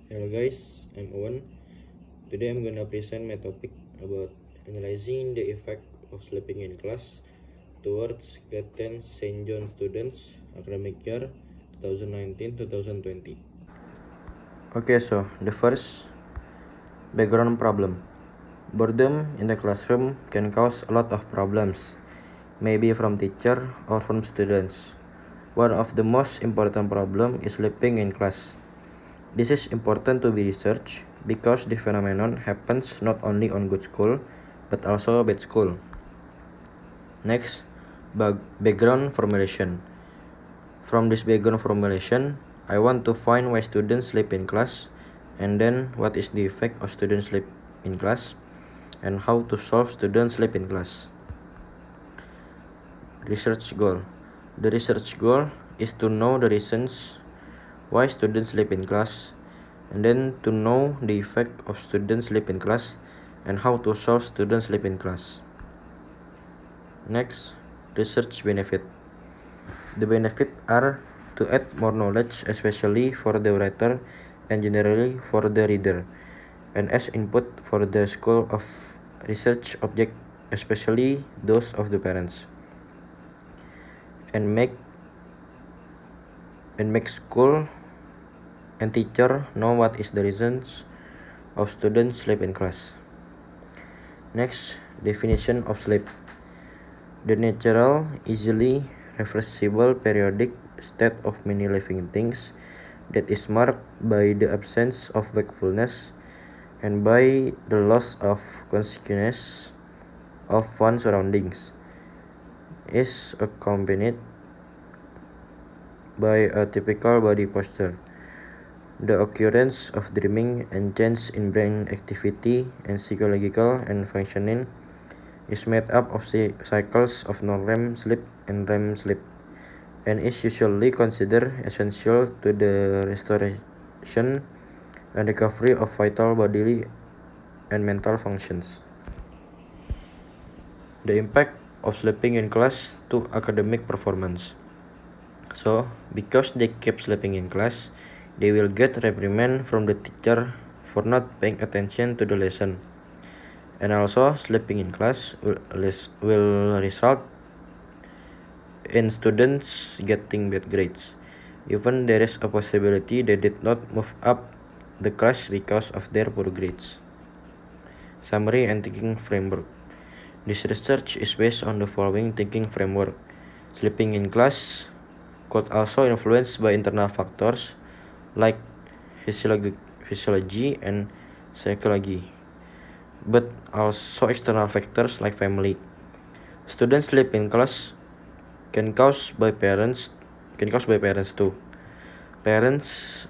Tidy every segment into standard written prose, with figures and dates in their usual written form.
Hello guys, I'm Owen. Today I'm gonna present my topic about analyzing the effect of sleeping in class towards grade 10 St. John students academic year 2019-2020. Okay, so the first background problem. Boredom in the classroom can cause a lot of problems, maybe from teacher or from students. One of the most important problem is sleeping in class. This is important to be researched because the phenomenon happens not only on good school but also bad school. Next, background formulation. From this background formulation, I want to find why students sleep in class, and then what is the effect of students sleep in class, and how to solve students sleep in class. Research goal. The research goal is to know the reasons why students sleep in class, and then to know the effect of students sleep in class and how to solve students sleep in class. Next, research benefit. The benefits are to add more knowledge, especially for the writer and generally for the reader, and as input for the school of research object, especially those of the parents, and make school and teacher know what is the reasons of students sleep in class. Next, definition of sleep. The natural, easily reversible periodic state of many living things that is marked by the absence of wakefulness and by the loss of consciousness of one's surroundings, is accompanied by a typical body posture. The occurrence of dreaming and change in brain activity and psychological and functioning is made up of cycles of non-REM sleep and REM sleep, and is usually considered essential to the restoration and recovery of vital bodily and mental functions. The impact of sleeping in class to academic performance. So, because they keep sleeping in class, they will get reprimand from the teacher for not paying attention to the lesson. And also, sleeping in class will result in students getting bad grades. Even there is a possibility they did not move up the class because of their poor grades. Summary and thinking framework. This research is based on the following thinking framework. Sleeping in class could also influenced by internal factors like physiology and psychology, but also external factors like family. Students sleep in class can caused by parents too. Parents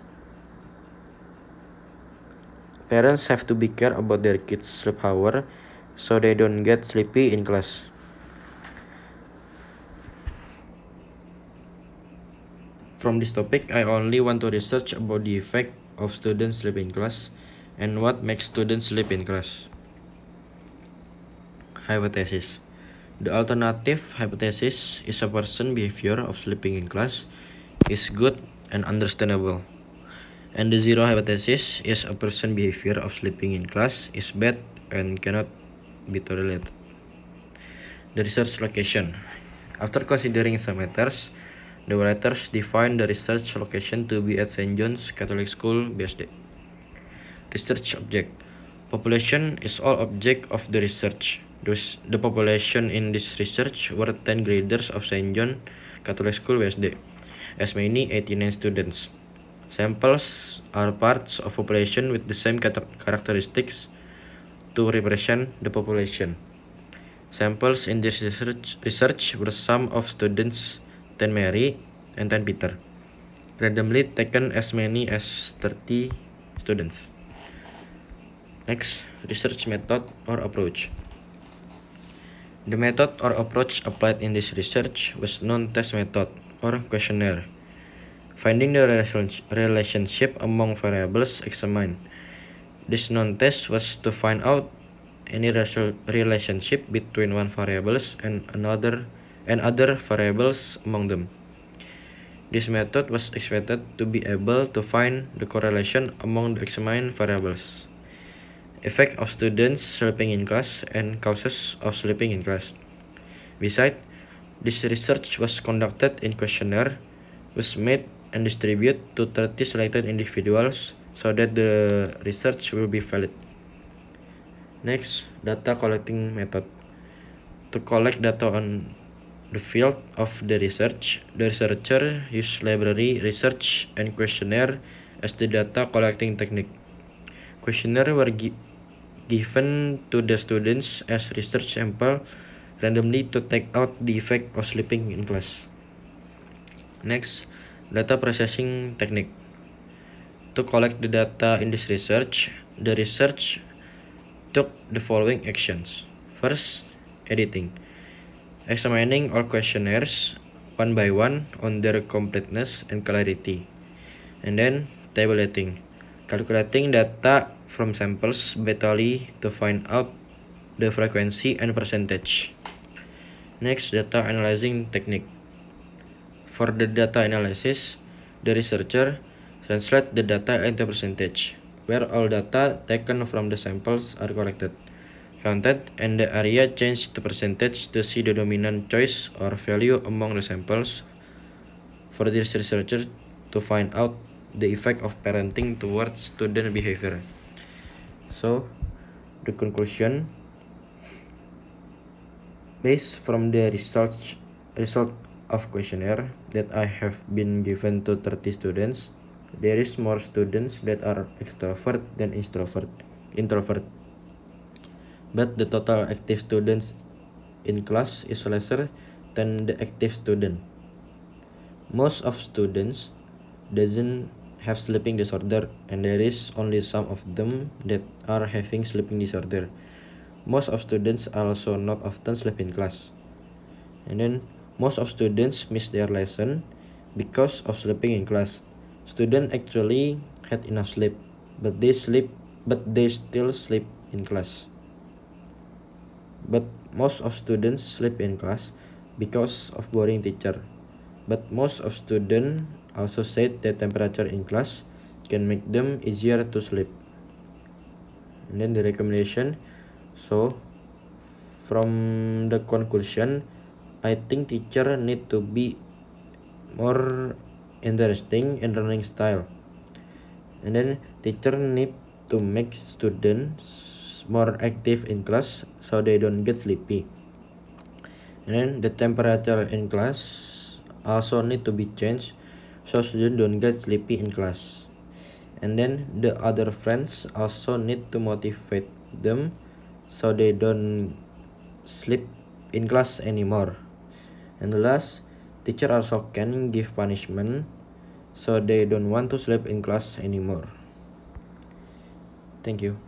have to be care about their kids' sleep hour so they don't get sleepy in class. From this topic, I only want to research about the effect of students sleep in class and what makes students sleep in class. Hypothesis. The alternative hypothesis is a person's behavior of sleeping in class is good and understandable. And the zero hypothesis is a person's behavior of sleeping in class is bad and cannot be tolerated. The research location. After considering some matters, the writers define the research location to be at St. John's Catholic School, BSD. Research object. Population is all object of the research. Thus, the population in this research were 10 graders of St. John Catholic School, BSD, as many 89 students. Samples are parts of population with the same characteristics to represent the population. Samples in this research were some of students 10 Mary and 10 Peter, randomly taken as many as 30 students. Next, research method or approach. The method or approach applied in this research was non-test method or questionnaire. Finding the relationship among variables examined. This non-test was to find out any relationship between one variables and other variables among them. This method was expected to be able to find the correlation among the examined variables, effect of students sleeping in class, and causes of sleeping in class. Besides, this research was conducted in questionnaire, was made and distributed to 30 selected individuals so that the research will be valid. Next, data collecting method. To collect data on the field of the research, the researcher used library research and questionnaire as the data collecting technique. Questionnaire were given to the students as research sample randomly to take out the effect of sleeping in class. Next, data processing technique. To collect the data in this research, the research took the following actions. First, editing. Examining all questionnaires one by one on their completeness and clarity. And then, tabulating. Calculating data from samples batally to find out the frequency and percentage. Next, data analyzing technique. For the data analysis, the researcher translates the data into percentage, where all data taken from the samples are collected, counted, and the area changed to percentage to see the dominant choice or value among the samples. For this researcher to find out the effect of parenting towards student behavior. So, the conclusion, based from the result of questionnaire that I have been given to 30 students, there is more students that are extrovert than introvert. But the total active students in class is lesser than the active student. Most of students doesn't have sleeping disorder, and there is only some of them that are having sleeping disorder. Most of students also not often sleep in class. And then most of students miss their lesson because of sleeping in class. Students actually had enough sleep, but they still sleep in class. But most of students sleep in class because of boring teacher. But most of students also said that temperature in class can make them easier to sleep. And then the recommendation. So from the conclusion, I think teacher need to be more interesting in learning style. And then teacher need to make students more active in class so they don't get sleepy. And then the temperature in class also need to be changed so students don't get sleepy in class. And then the other friends also need to motivate them so they don't sleep in class anymore. And the last, teacher also can give punishment so they don't want to sleep in class anymore. Thank you.